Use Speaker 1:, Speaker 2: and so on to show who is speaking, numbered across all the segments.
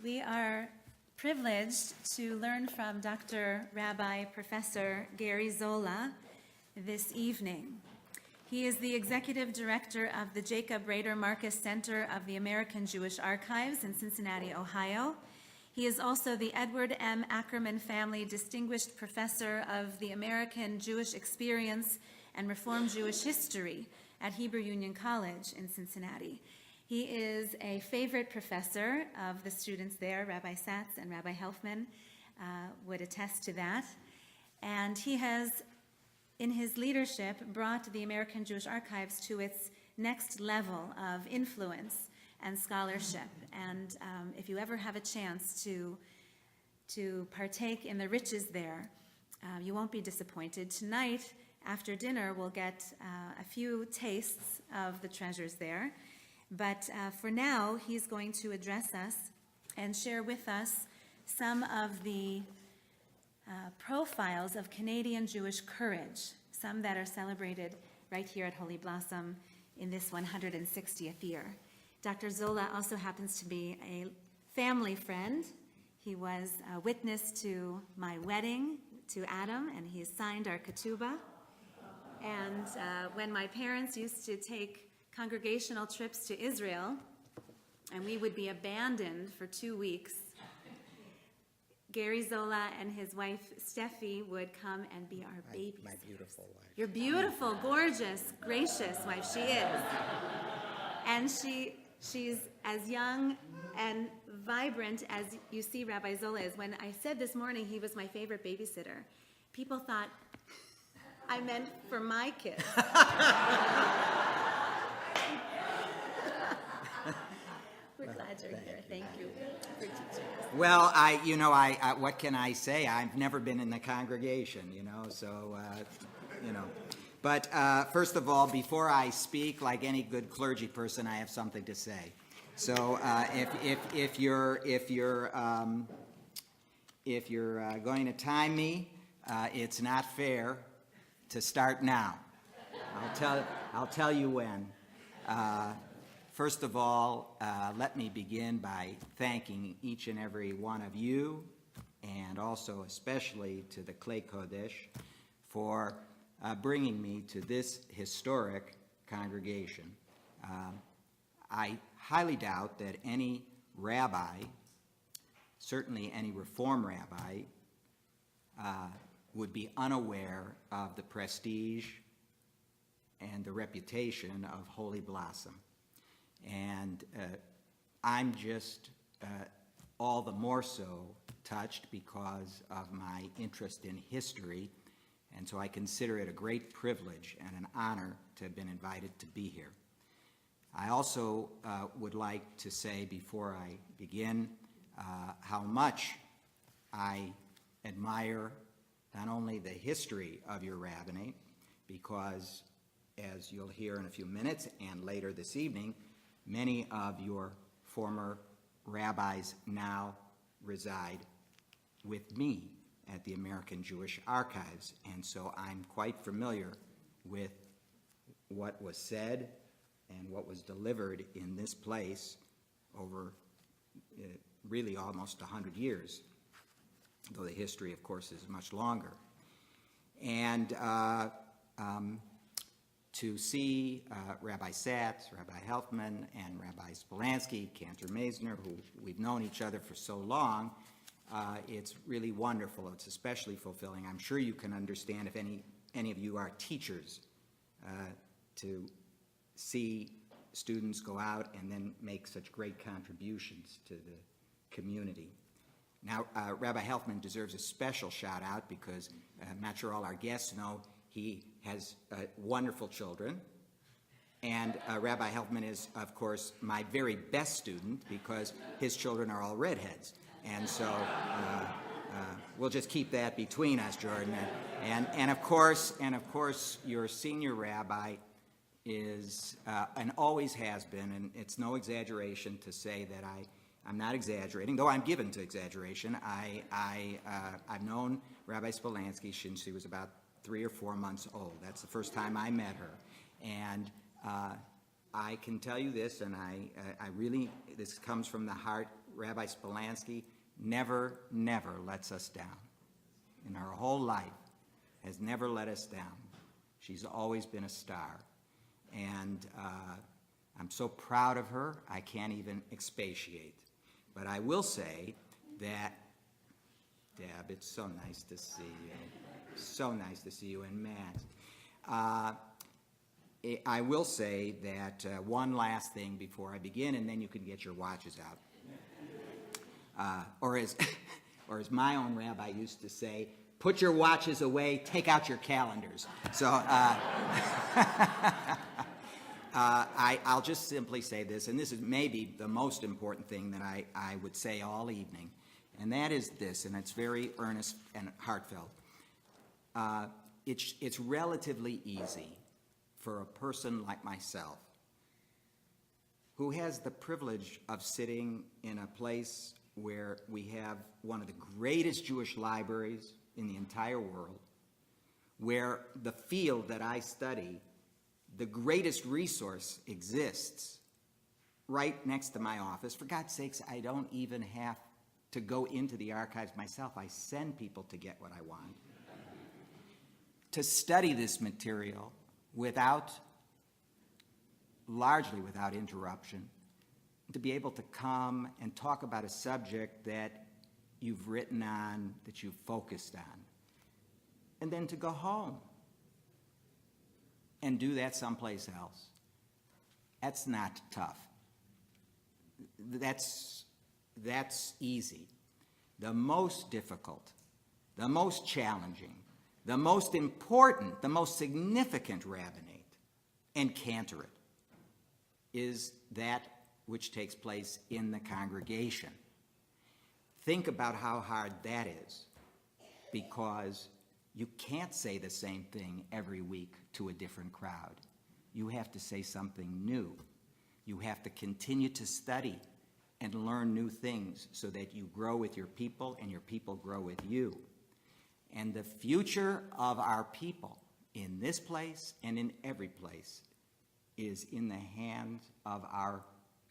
Speaker 1: We are privileged to learn from Dr. Rabbi Professor Gary Zola this evening. He is the Executive Director of the Jacob Rader Marcus Center of the American Jewish Archives in Cincinnati, Ohio. He is also the Edward M. Ackerman Family Distinguished Professor of the American Jewish Experience and Reform Jewish History at Hebrew Union College in Cincinnati. He is a favorite professor of the students there. Rabbi Satz and Rabbi Helfman would attest to that. And he has, in his leadership, brought the American Jewish Archives to its next level of influence and scholarship. And if you ever have a chance to partake in the riches there, you won't be disappointed. Tonight, after dinner, we'll get a few tastes of the treasures there. But for now, he's going to address us and share with us some of the profiles of Canadian Jewish courage, some that are celebrated right here at Holy Blossom in this 160th year. Dr. Zola also happens to be a family friend. He was a witness to my wedding to Adam, and he signed our ketubah. And when my parents used to take congregational trips to Israel, and we would be abandoned for 2 weeks, Gary Zola and his wife Steffi would come and be our babies.
Speaker 2: My beautiful wife.
Speaker 1: Your beautiful, gorgeous, gracious wife, she is. And she's as young and vibrant as you see Rabbi Zola is. When I said this morning he was my favorite babysitter, people thought I meant for my kids. We're glad you're here. Thank you for teaching us.
Speaker 2: Well, what can I say? I've never been in the congregation, so. But first of all, before I speak, like any good clergy person, I have something to say. So if you're going to time me, it's not fair to start now. I'll tell you when. First of all, let me begin by thanking each and every one of you, and also especially to the Klei Kodesh for bringing me to this historic congregation. I highly doubt that any rabbi, certainly any Reform rabbi, would be unaware of the prestige and the reputation of Holy Blossom. And I'm just all the more so touched because of my interest in history, and so I consider it a great privilege and an honor to have been invited to be here. I also would like to say before I begin how much I admire not only the history of your rabbinate, because as you'll hear in a few minutes and later this evening, many of your former rabbis now reside with me at the American Jewish Archives, and so I'm quite familiar with what was said and what was delivered in this place over really almost 100 years, though the history, of course, is much longer. And to see Rabbi Satz, Rabbi Helfman, and Rabbi Spolansky, Cantor Maisner, who we've known each other for so long, it's really wonderful. It's especially fulfilling. I'm sure you can understand if any of you are teachers to see students go out and then make such great contributions to the community. Now, Rabbi Helfman deserves a special shout out because I'm not sure all our guests know he has wonderful children. And Rabbi Helfman is, of course, my very best student because his children are all redheads. And so we'll just keep that between us, Jordan. And of course, your senior rabbi is and always has been, and it's no exaggeration to say that I'm not exaggerating, though I'm given to exaggeration. I've known Rabbi Spolansky since she was about 3 or 4 months old. That's the first time I met her. And I can tell you this, and I really, this comes from the heart, Rabbi Spolansky never lets us down. In her whole life, has never let us down. She's always been a star. And I'm so proud of her, I can't even expatiate. But I will say that, Deb, it's so nice to see you. So nice to see you, and Matt. I will say that one last thing before I begin, and then you can get your watches out. Or as my own rabbi used to say, put your watches away, take out your calendars. So I'll just simply say this, and this is maybe the most important thing that I would say all evening, and that is this, and it's very earnest and heartfelt. It's relatively easy for a person like myself, who has the privilege of sitting in a place where we have one of the greatest Jewish libraries in the entire world, where the field that I study, the greatest resource exists right next to my office. For God's sakes, I don't even have to go into the archives myself. I send people to get what I want. To study this material largely without interruption, to be able to come and talk about a subject that you've written on, that you've focused on, and then to go home and do that someplace else. That's not tough. That's easy. The most difficult, the most challenging, the most important, the most significant rabbinate and cantorate is that which takes place in the congregation. Think about how hard that is, because you can't say the same thing every week to a different crowd. You have to say something new. You have to continue to study and learn new things so that you grow with your people and your people grow with you. And the future of our people in this place and in every place is in the hands of our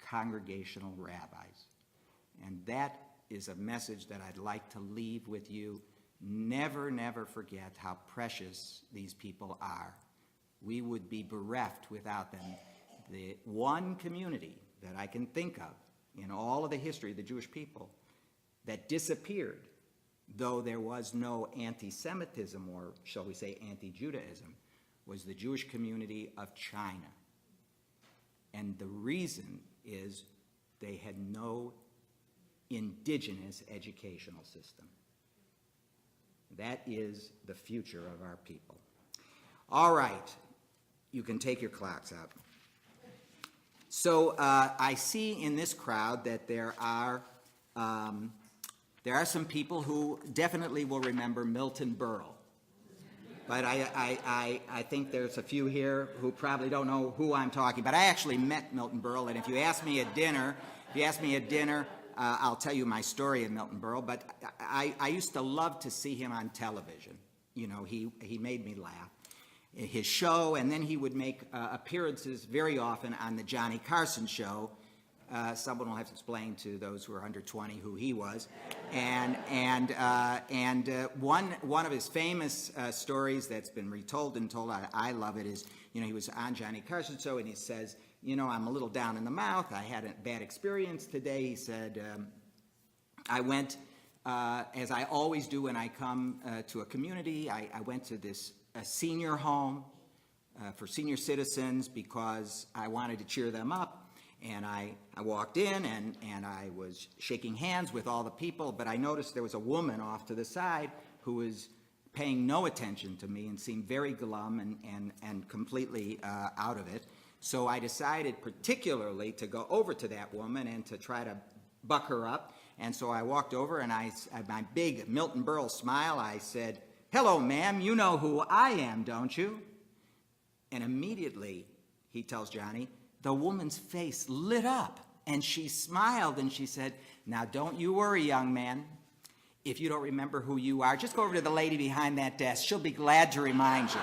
Speaker 2: congregational rabbis. And that is a message that I'd like to leave with you. Never forget how precious these people are. We would be bereft without them. The one community that I can think of in all of the history of the Jewish people that disappeared, though there was no anti-Semitism, or shall we say anti-Judaism, was the Jewish community of China. And the reason is they had no indigenous educational system. That is the future of our people. All right, you can take your clocks out. So I see in this crowd that there are some people who definitely will remember Milton Berle. But I think there's a few here who probably don't know who I'm talking about. I actually met Milton Berle, and if you ask me at dinner, I'll tell you my story of Milton Berle. But I used to love to see him on television. You know, he made me laugh. His show, and then he would make appearances very often on the Johnny Carson show. Someone will have to explain to those who are under 20 who he was. And one of his famous stories that's been retold and told, I love it, is, you know, he was on Johnny Carson's show and he says, you know, I'm a little down in the mouth. I had a bad experience today. He said, I went, as I always do when I come to a community, I went to this senior home for senior citizens because I wanted to cheer them up. And I walked in and I was shaking hands with all the people, but I noticed there was a woman off to the side who was paying no attention to me and seemed very glum and completely out of it. So I decided particularly to go over to that woman and to try to buck her up. And so I walked over and my big Milton Berle smile, I said, "Hello, ma'am, you know who I am, don't you?" And immediately, he tells Johnny, the woman's face lit up and she smiled and she said, "Now don't you worry, young man. If you don't remember who you are, just go over to the lady behind that desk. She'll be glad to remind you."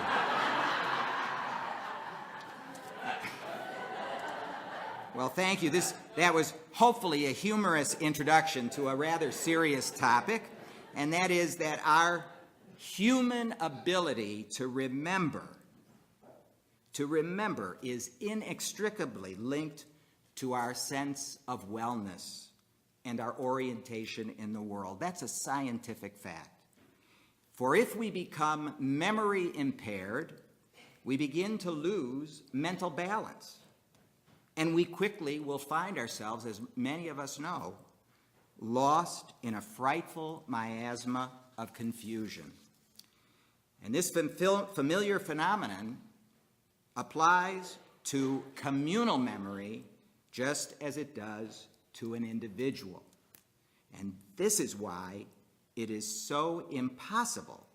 Speaker 2: Well, thank you. That was hopefully a humorous introduction to a rather serious topic, and that is that our human ability to remember is inextricably linked to our sense of wellness and our orientation in the world. That's a scientific fact. For if we become memory impaired, we begin to lose mental balance. And we quickly will find ourselves, as many of us know, lost in a frightful miasma of confusion. And this familiar phenomenon applies to communal memory just as it does to an individual. And this is why it is so impossible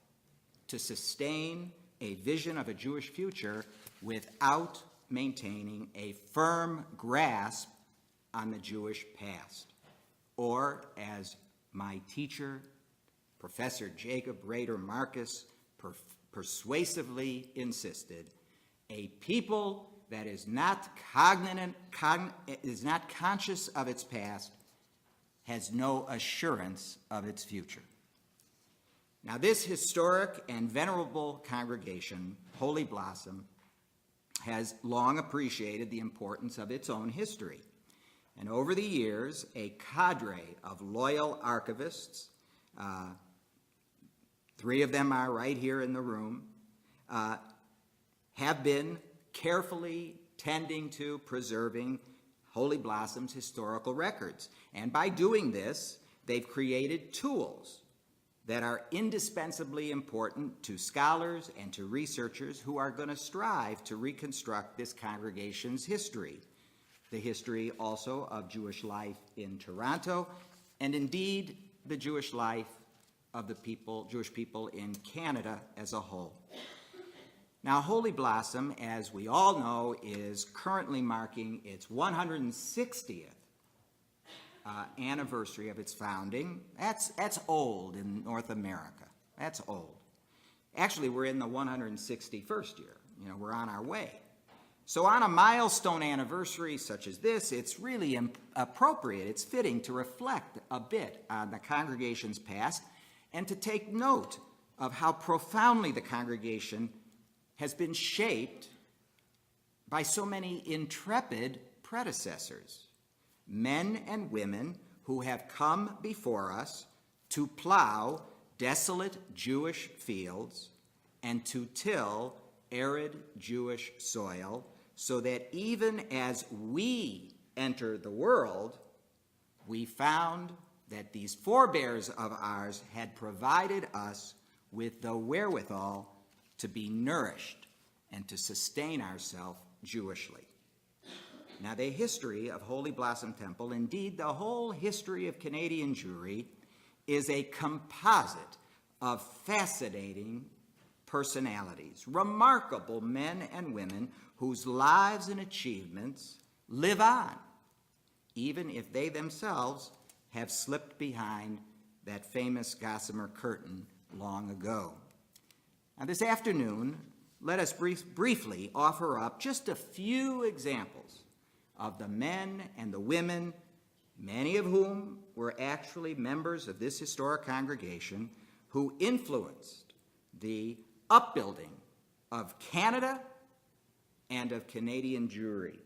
Speaker 2: to sustain a vision of a Jewish future without maintaining a firm grasp on the Jewish past. Or, as my teacher, Professor Jacob Rader Marcus, persuasively insisted, a people that is not conscious of its past has no assurance of its future. Now, this historic and venerable congregation, Holy Blossom, has long appreciated the importance of its own history. And over the years, a cadre of loyal archivists, 3 of them are right here in the room, have been carefully tending to preserving Holy Blossom's historical records. And by doing this, they've created tools that are indispensably important to scholars and to researchers who are going to strive to reconstruct this congregation's history, the history also of Jewish life in Toronto, and indeed the Jewish life of the Jewish people in Canada as a whole. Now, Holy Blossom, as we all know, is currently marking its 160th anniversary of its founding. That's old in North America. That's old. Actually, we're in the 161st year. We're on our way. So on a milestone anniversary such as this, it's really appropriate, it's fitting to reflect a bit on the congregation's past and to take note of how profoundly the congregation has been shaped by so many intrepid predecessors, men and women who have come before us to plow desolate Jewish fields and to till arid Jewish soil, so that even as we enter the world, we found that these forebears of ours had provided us with the wherewithal to be nourished and to sustain ourselves Jewishly. Now, the history of Holy Blossom Temple, indeed the whole history of Canadian Jewry, is a composite of fascinating personalities, remarkable men and women whose lives and achievements live on, even if they themselves have slipped behind that famous gossamer curtain long ago. Now, this afternoon, let us briefly offer up just a few examples of the men and the women, many of whom were actually members of this historic congregation, who influenced the upbuilding of Canada and of Canadian Jewry.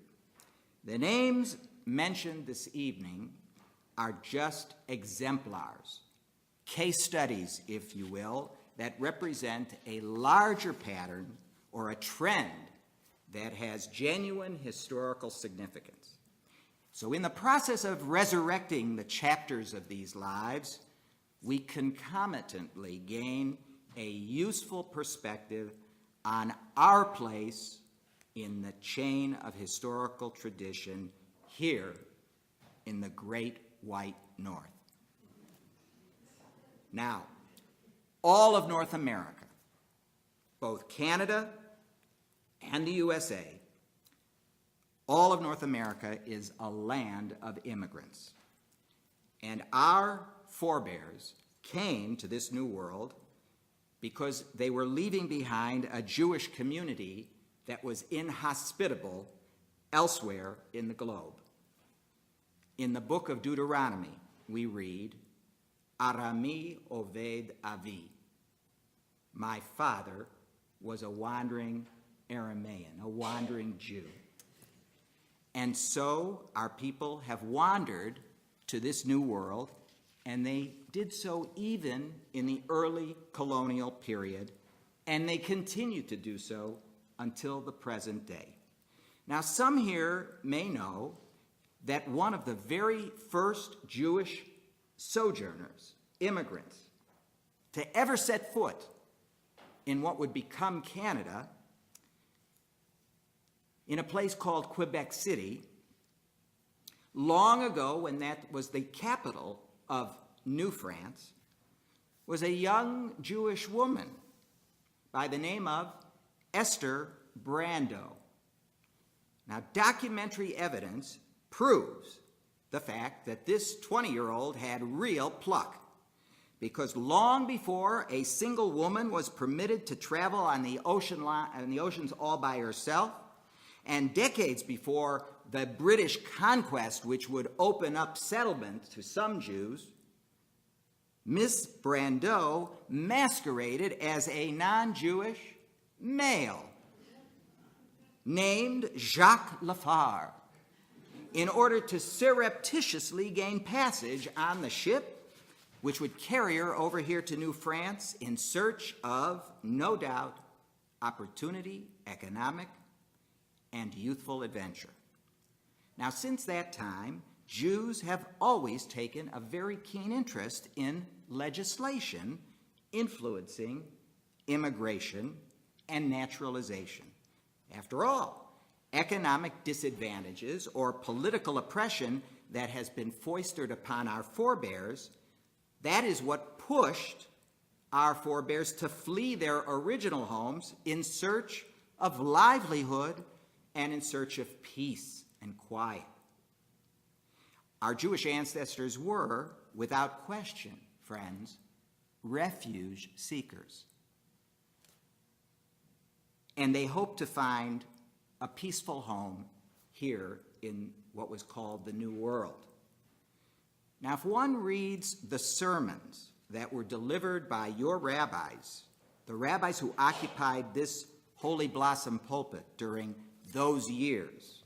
Speaker 2: The names mentioned this evening are just exemplars, case studies, if you will, that represent a larger pattern or a trend that has genuine historical significance. So in the process of resurrecting the chapters of these lives, we concomitantly gain a useful perspective on our place in the chain of historical tradition here in the Great White North. Now, all of North America, both Canada and the USA, all of North America is a land of immigrants. And our forebears came to this new world because they were leaving behind a Jewish community that was inhospitable elsewhere in the globe. In the book of Deuteronomy, we read, Arami Oved Avi. My father was a wandering Aramaean, a wandering Jew. And so our people have wandered to this new world, and they did so even in the early colonial period, and they continue to do so until the present day. Now, some here may know that one of the very first Jewish sojourners, immigrants, to ever set foot in what would become Canada, in a place called Quebec City, long ago when that was the capital of New France, was a young Jewish woman by the name of Esther Brando. Now, documentary evidence proves the fact that this 20-year-old had real pluck, because long before a single woman was permitted to travel on the oceans all by herself, and decades before the British conquest, which would open up settlement to some Jews, Miss Brando masqueraded as a non-Jewish male named Jacques Lafar in order to surreptitiously gain passage on the ship which would carry her over here to New France in search of, no doubt, opportunity, economic, and youthful adventure. Now, since that time, Jews have always taken a very keen interest in legislation influencing immigration and naturalization. After all, economic disadvantages or political oppression that has been foisted upon our forebears, that is what pushed our forebears to flee their original homes in search of livelihood and in search of peace and quiet. Our Jewish ancestors were, without question, friends, refuge seekers. And they hoped to find a peaceful home here in what was called the New World. Now, if one reads the sermons that were delivered by your rabbis, the rabbis who occupied this Holy Blossom pulpit during those years,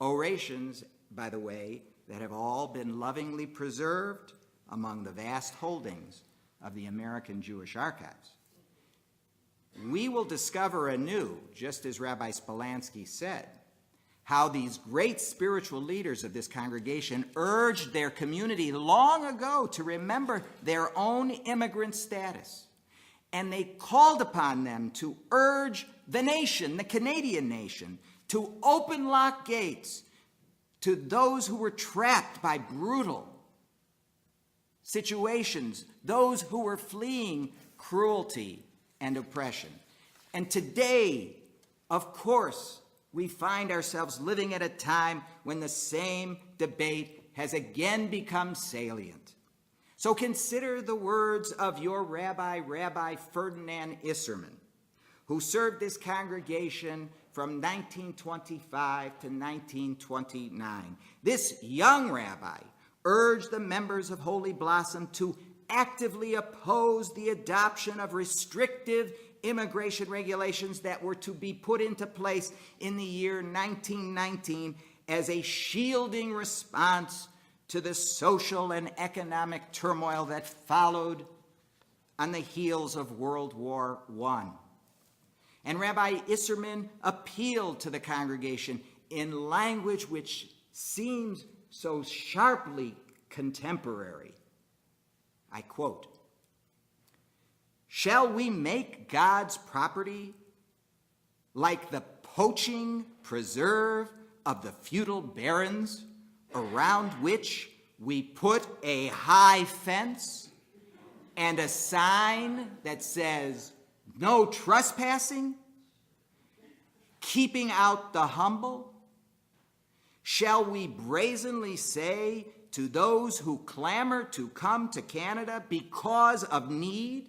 Speaker 2: orations, by the way, that have all been lovingly preserved among the vast holdings of the American Jewish Archives, we will discover anew, just as Rabbi Spolansky said, how these great spiritual leaders of this congregation urged their community long ago to remember their own immigrant status. And they called upon them to urge the nation, the Canadian nation, to open lock gates to those who were trapped by brutal situations, those who were fleeing cruelty and oppression. And today, of course, we find ourselves living at a time when the same debate has again become salient. So consider the words of your rabbi, Rabbi Ferdinand Isserman, who served this congregation from 1925 to 1929. This young rabbi urged the members of Holy Blossom to actively oppose the adoption of restrictive immigration regulations that were to be put into place in the year 1919 as a shielding response to the social and economic turmoil that followed on the heels of World War I. And Rabbi Isserman appealed to the congregation in language which seems so sharply contemporary. I quote, "Shall we make God's property like the poaching preserve of the feudal barons around which we put a high fence and a sign that says, 'No trespassing', keeping out the humble? Shall we brazenly say to those who clamor to come to Canada because of need,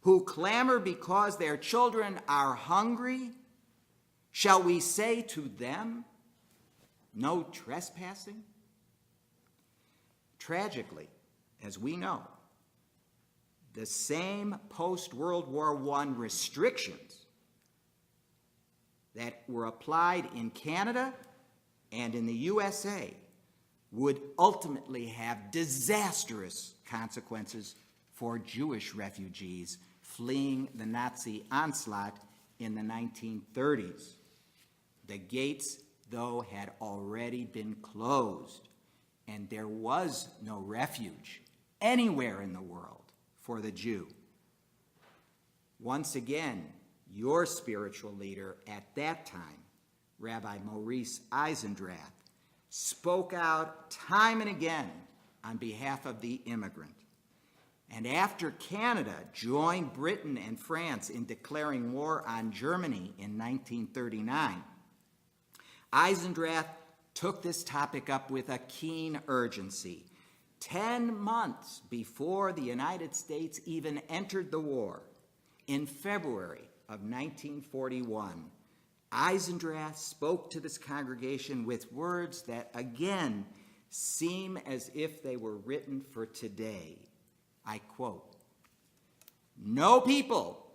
Speaker 2: who clamor because their children are hungry, shall we say to them, 'No trespassing'? Tragically, as we know, the same post-World War I restrictions that were applied in Canada and in the USA would ultimately have disastrous consequences for Jewish refugees fleeing the Nazi onslaught in the 1930s. The gates, though, had already been closed, and there was no refuge anywhere in the world for the Jew. Once again, your spiritual leader at that time, Rabbi Maurice Eisendrath, spoke out time and again on behalf of the immigrant. And after Canada joined Britain and France in declaring war on Germany in 1939, Eisendrath took this topic up with a keen urgency. 10 months before the United States even entered the war, in February of 1941, Eisendrath spoke to this congregation with words that, again, seem as if they were written for today. I quote, "No people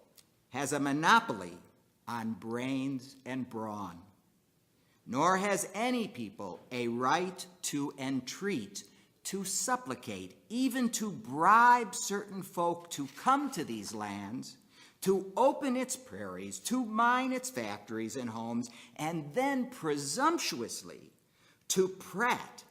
Speaker 2: has a monopoly on brains and brawn, nor has any people a right to entreat, to supplicate, even to bribe certain folk to come to these lands, to open its prairies, to mine its factories and homes, and then presumptuously to prate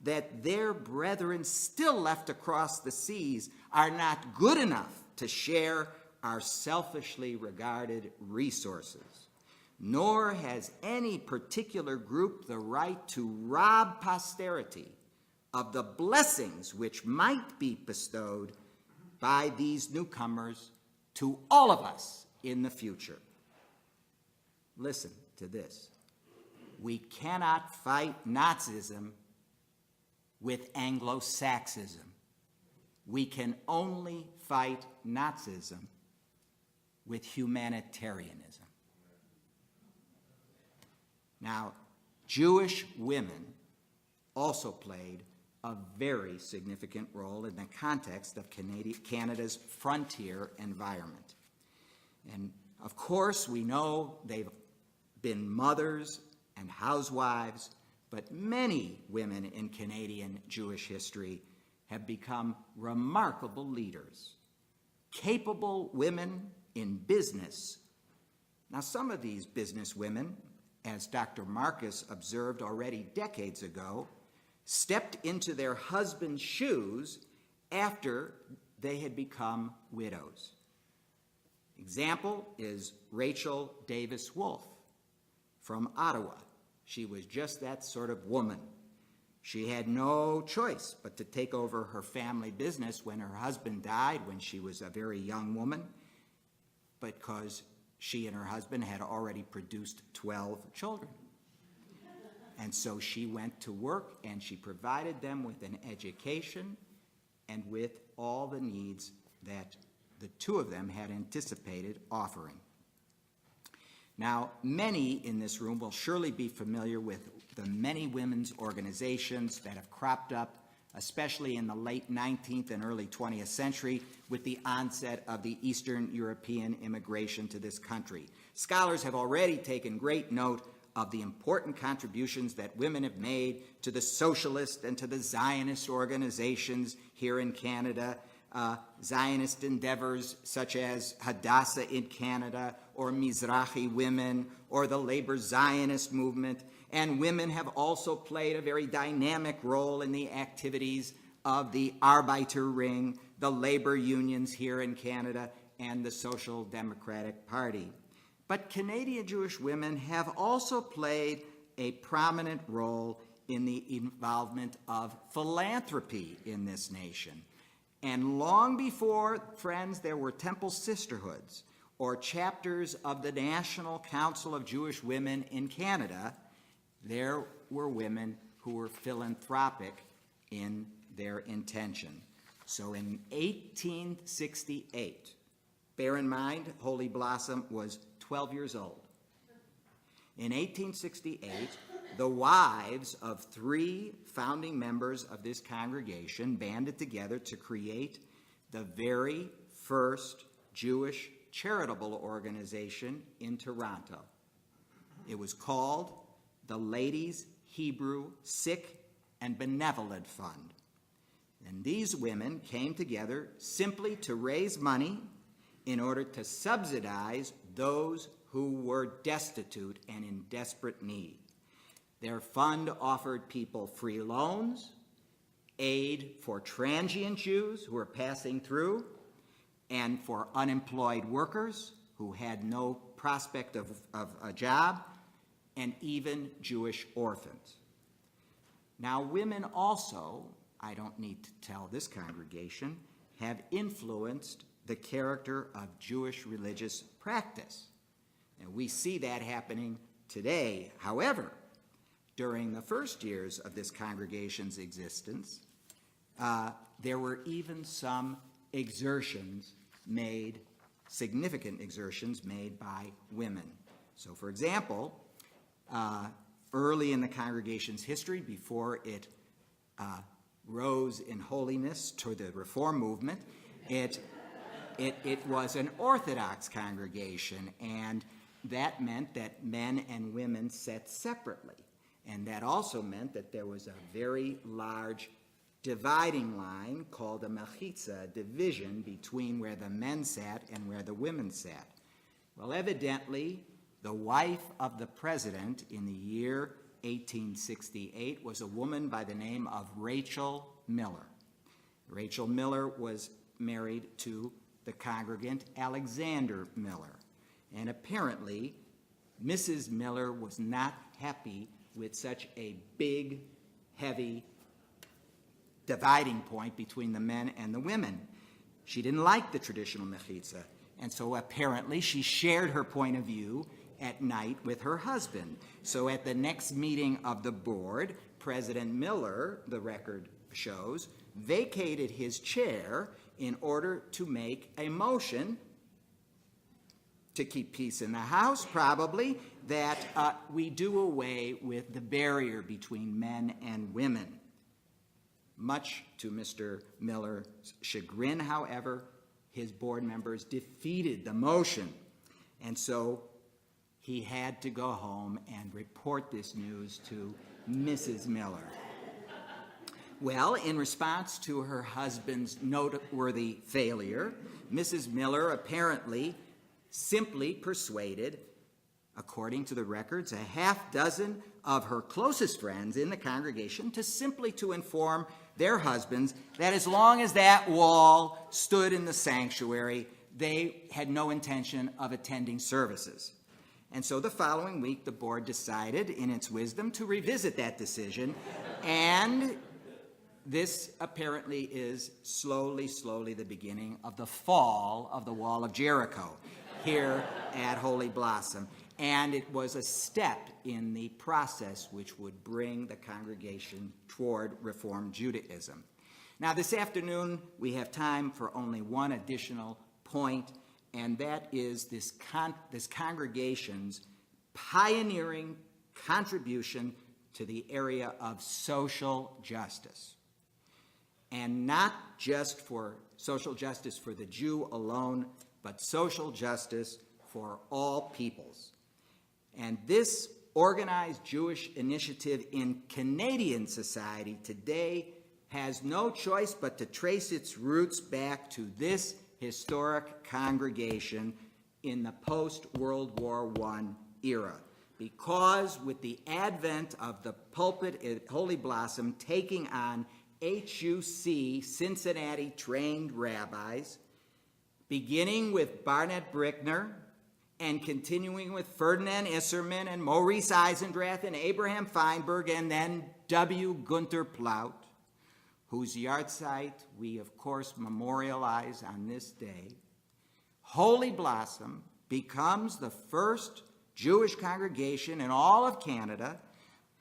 Speaker 2: that their brethren still left across the seas are not good enough to share our selfishly regarded resources. Nor has any particular group the right to rob posterity of the blessings which might be bestowed by these newcomers to all of us in the future." Listen to this. We cannot fight Nazism with Anglo-Saxism. We can only fight Nazism with humanitarianism. Now, Jewish women also played a very significant role in the context of Canada's frontier environment. And of course, we know they've been mothers and housewives, but many women in Canadian Jewish history have become remarkable leaders, capable women in business. Now, some of these business women, as Dr. Marcus observed already decades ago, stepped into their husband's shoes after they had become widows. Example is Rachel Davis Wolfe from Ottawa. She was just that sort of woman. She had no choice but to take over her family business when her husband died when she was a very young woman, because she and her husband had already produced 12 children. And so she went to work and she provided them with an education and with all the needs that the two of them had anticipated offering. Now, many in this room will surely be familiar with the many women's organizations that have cropped up, especially in the late 19th and early 20th century, with the onset of the Eastern European immigration to this country. Scholars have already taken great note of the important contributions that women have made to the socialist and to the Zionist organizations here in Canada, Zionist endeavors such as Hadassah in Canada, or Mizrahi women, or the labor Zionist movement. And women have also played a very dynamic role in the activities of the Arbeiterring, the labor unions here in Canada, and the Social Democratic Party. But Canadian Jewish women have also played a prominent role in the involvement of philanthropy in this nation. And long before, friends, there were temple sisterhoods or chapters of the National Council of Jewish Women in Canada, there were women who were philanthropic in their intention. So in 1868, bear in mind, Holy Blossom was 12 years old. In 1868, the wives of 3 founding members of this congregation banded together to create the very first Jewish charitable organization in Toronto. It was called the Ladies Hebrew Sick and Benevolent Fund. And these women came together simply to raise money in order to subsidize those who were destitute and in desperate need. Their fund offered people free loans, aid for transient Jews who were passing through, and for unemployed workers who had no prospect of a job, and even Jewish orphans. Now, women also, I don't need to tell this congregation, have influenced the character of Jewish religious practice. And we see that happening today. However, during the first years of this congregation's existence, there were even some significant exertions made by women. So, for example, early in the congregation's history, before it rose in holiness to the Reform movement, it was an Orthodox congregation, and that meant that men and women sat separately. And that also meant that there was a very large dividing line called a mechitza, division between where the men sat and where the women sat. Well, evidently, the wife of the president in the year 1868 was a woman by the name of Rachel Miller. Rachel Miller was married to the congregant Alexander Miller. And apparently, Mrs. Miller was not happy with such a big, heavy dividing point between the men and the women. She didn't like the traditional mechitza, and so apparently she shared her point of view at night with her husband. So at the next meeting of the board, President Miller, the record shows, vacated his chair in order to make a motion to keep peace in the house, probably, that we do away with the barrier between men and women. Much to Mr. Miller's chagrin, however, his board members defeated the motion. And so he had to go home and report this news to Mrs. Miller. Well, in response to her husband's noteworthy failure, Mrs. Miller apparently simply persuaded, according to the records, a half dozen of her closest friends in the congregation to inform their husbands that as long as that wall stood in the sanctuary, they had no intention of attending services. And so the following week, the board decided, in its wisdom, to revisit that decision, and this apparently is slowly the beginning of the fall of the wall of Jericho here at Holy Blossom. And it was a step in the process which would bring the congregation toward Reformed Judaism. Now, this afternoon, we have time for only one additional point, and that is this congregation's pioneering contribution to the area of social justice. And not just for social justice for the Jew alone, but social justice for all peoples. And this organized Jewish initiative in Canadian society today has no choice but to trace its roots back to this historic congregation in the post-World War I era. Because with the advent of the pulpit at Holy Blossom taking on HUC Cincinnati-trained rabbis, beginning with Barnett Brickner and continuing with Ferdinand Isserman and Maurice Eisendrath and Abraham Feinberg and then W. Gunther Plaut, whose yahrzeit we, of course, memorialize on this day, Holy Blossom becomes the first Jewish congregation in all of Canada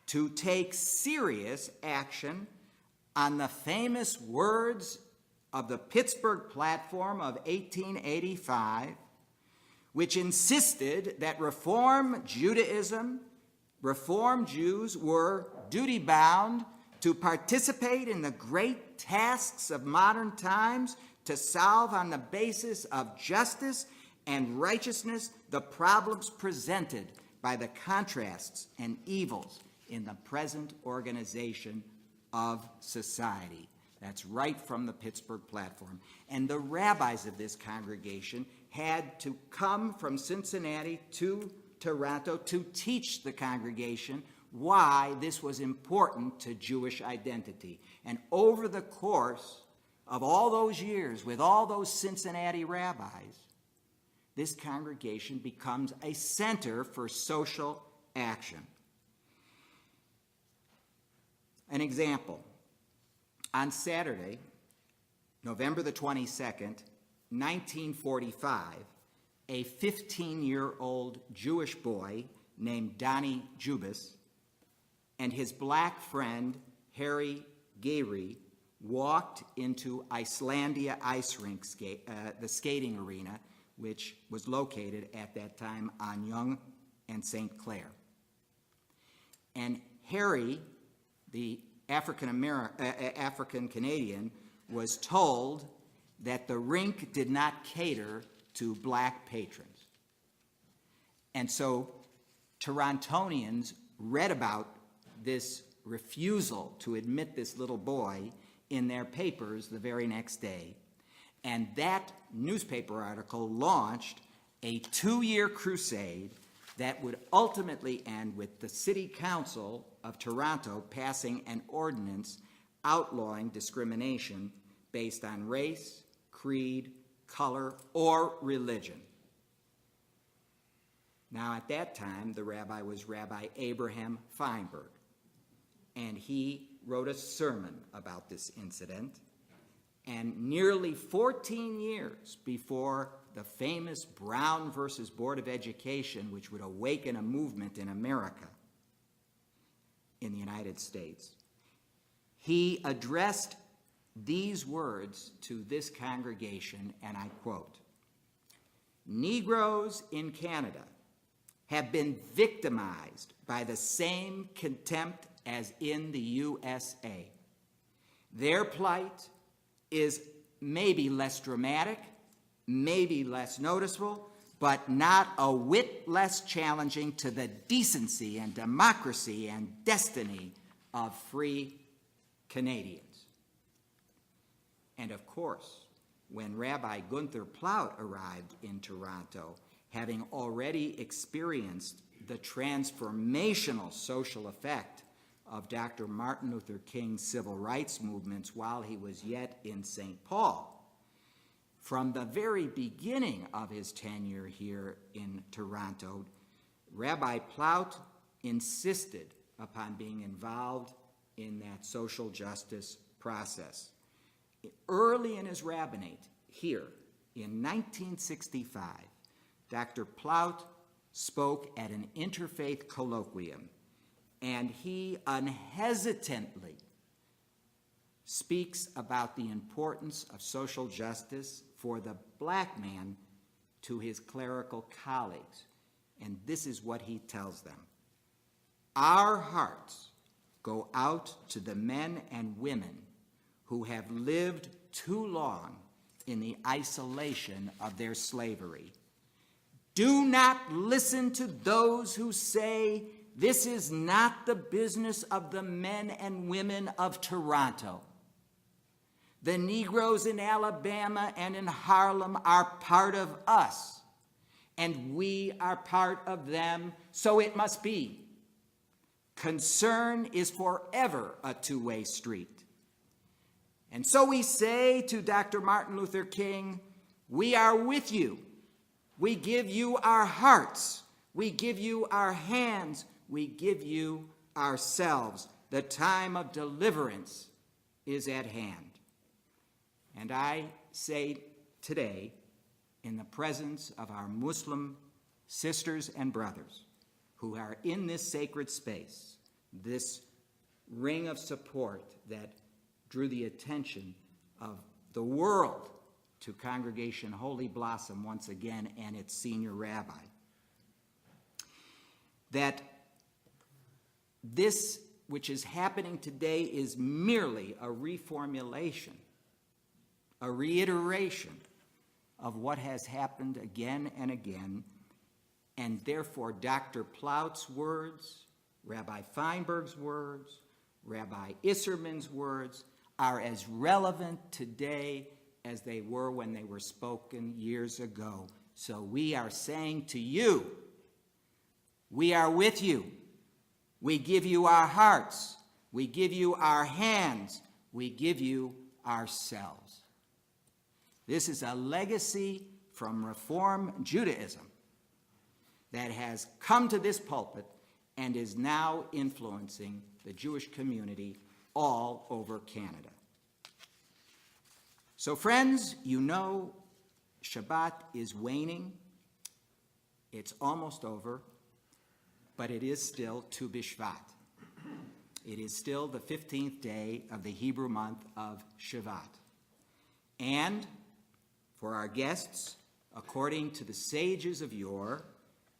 Speaker 2: to take serious action on the famous words of the Pittsburgh Platform of 1885, which insisted that Reform Judaism Reform Jews were duty-bound to participate in the great tasks of modern times, to solve on the basis of justice and righteousness the problems presented by the contrasts and evils in the present organization of society. That's right from the Pittsburgh platform. And the rabbis of this congregation had to come from Cincinnati to Toronto to teach the congregation why this was important to Jewish identity. And over the course of all those years, with all those Cincinnati rabbis, this congregation becomes a center for social action. An example. On Saturday, November the 22nd, 1945, a 15-year-old Jewish boy named Donnie Jubis and his black friend Harry Gary walked into Icelandia Ice Rink, the skating arena, which was located at that time on Yonge and St. Clair. And Harry, the African-Canadian, was told that the rink did not cater to black patrons. And so Torontonians read about this refusal to admit this little boy in their papers the very next day. And that newspaper article launched a 2-year crusade that would ultimately end with the City Council of Toronto passing an ordinance outlawing discrimination based on race, creed, color, or religion. Now, at that time, the rabbi was Rabbi Abraham Feinberg, and he wrote a sermon about this incident. And nearly 14 years before the famous Brown versus Board of Education, which would awaken a movement in America, in the United States, he addressed these words to this congregation, and I quote, "Negroes in Canada have been victimized by the same contempt as in the USA. Their plight is maybe less dramatic, maybe less noticeable, but not a whit less challenging to the decency and democracy and destiny of free Canadians." And of course, when Rabbi Gunther Plaut arrived in Toronto, having already experienced the transformational social effect of Dr. Martin Luther King's civil rights movements while he was yet in St. Paul, from the very beginning of his tenure here in Toronto, Rabbi Plaut insisted upon being involved in that social justice process. Early in his rabbinate here in 1965, Dr. Plaut spoke at an interfaith colloquium, and he unhesitantly speaks about the importance of social justice for the black man to his clerical colleagues. And this is what he tells them: "Our hearts go out to the men and women who have lived too long in the isolation of their slavery. Do not listen to those who say this is not the business of the men and women of Toronto. The Negroes in Alabama and in Harlem are part of us, and we are part of them, so it must be. Concern is forever a two-way street. And so we say to Dr. Martin Luther King, we are with you. We give you our hearts. We give you our hands. We give you ourselves. The time of deliverance is at hand." And I say today, in the presence of our Muslim sisters and brothers who are in this sacred space, this ring of support that drew the attention of the world to Congregation Holy Blossom once again and its senior rabbi, that this which is happening today is merely a reformulation, a reiteration of what has happened again and again, and therefore Dr. Plaut's words, Rabbi Feinberg's words, Rabbi Isserman's words are as relevant today as they were when they were spoken years ago. So we are saying to you, we are with you. We give you our hearts. We give you our hands. We give you ourselves. This is a legacy from Reform Judaism that has come to this pulpit and is now influencing the Jewish community all over Canada. So friends, you know Shabbat is waning. It's almost over, but it is still Tu B'Shvat. It is still the 15th day of the Hebrew month of Shavat. And for our guests, according to the sages of yore,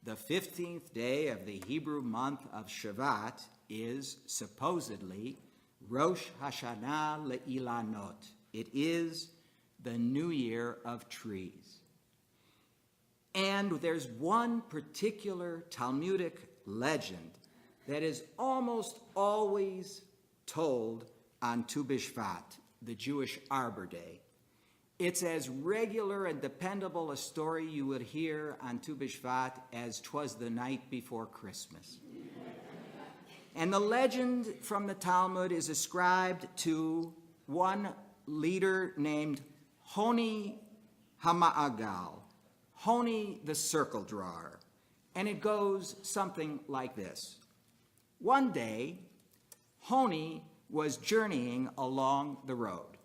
Speaker 2: the 15th day of the Hebrew month of Shavat is supposedly Rosh Hashanah Le'ilanot. It is the New Year of Trees. And there's one particular Talmudic legend that is almost always told on Tu B'Shvat, the Jewish Arbor Day. It's as regular and dependable a story you would hear on Tu B'Shvat as 'twas the night before Christmas. And the legend from the Talmud is ascribed to one leader named Honi Hama'agal, Honi the circle drawer. And it goes something like this. One day, Honi was journeying along the road,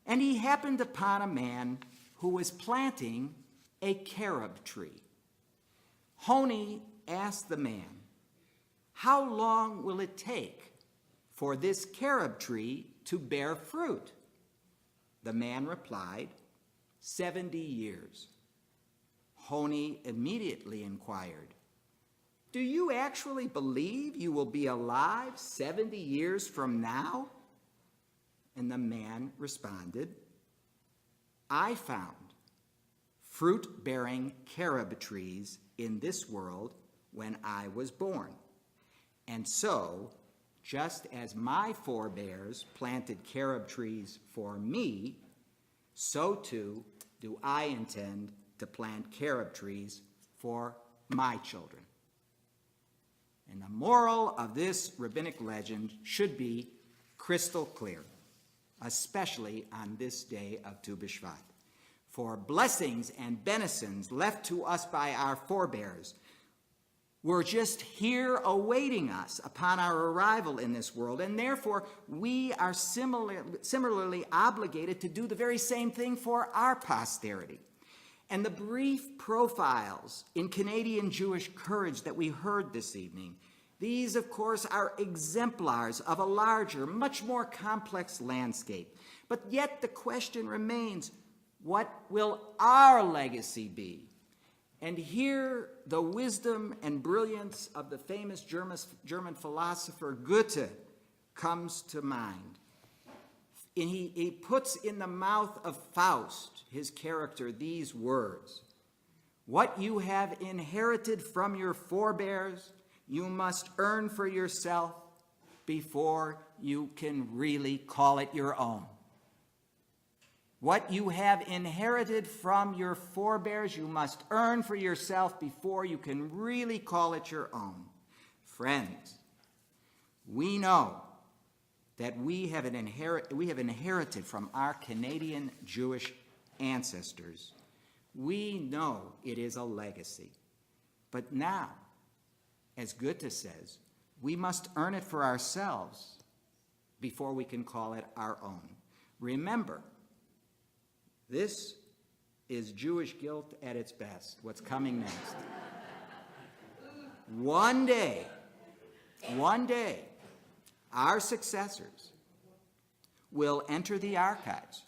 Speaker 2: and he happened upon a man who was planting a carob tree. Honi asked the man, "How long will it take for this carob tree to bear fruit?" The man replied, 70 years. Honi immediately inquired, "Do you actually believe you will be alive 70 years from now?" And the man responded, "I found fruit-bearing carob trees in this world when I was born. And so, just as my forebears planted carob trees for me, so too do I intend to plant carob trees for my children." And the moral of this rabbinic legend should be crystal clear, especially on this day of Tu B'Shvat. For blessings and benefits left to us by our forebears were just here awaiting us upon our arrival in this world, and therefore we are similarly obligated to do the very same thing for our posterity. And the brief profiles in Canadian Jewish courage that we heard this evening, these, of course, are exemplars of a larger, much more complex landscape. But yet the question remains, what will our legacy be? And here the wisdom and brilliance of the famous German philosopher Goethe comes to mind. And he puts in the mouth of Faust, his character, these words: "What you have inherited from your forebears, you must earn for yourself before you can really call it your own." What you have inherited from your forebears, you must earn for yourself before you can really call it your own. Friends, we know that we have inherited from our Canadian Jewish ancestors. We know it is a legacy. But now, as Goethe says, we must earn it for ourselves before we can call it our own. Remember, this is Jewish guilt at its best, what's coming next. One day, our successors will enter the archives,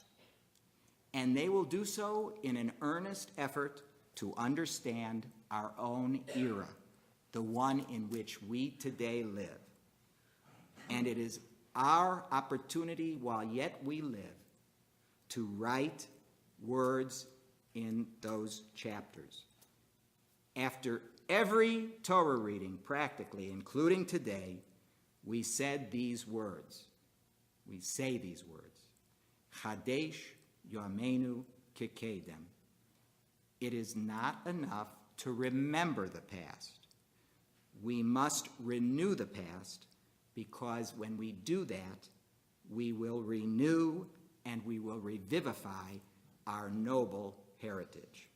Speaker 2: and they will do so in an earnest effort to understand our own era, the one in which we today live. And it is our opportunity while yet we live to write words in those chapters. After every Torah reading, practically, including today, we said these words. We say these words. Chadesh Yomenu Kekedem. It is not enough to remember the past. We must renew the past, because when we do that, we will renew and we will revivify our noble heritage.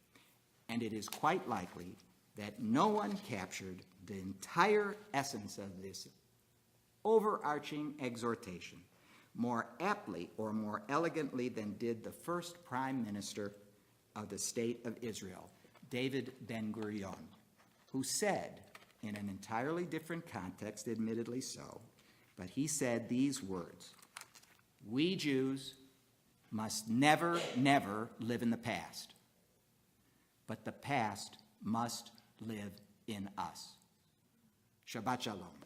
Speaker 2: And it is quite likely that no one captured the entire essence of this overarching exhortation more aptly or more elegantly than did the first prime minister of the state of Israel, David Ben-Gurion, who said, in an entirely different context, admittedly so, but he said these words: "We Jews must never, never live in the past, but the past must live in us." Shabbat Shalom.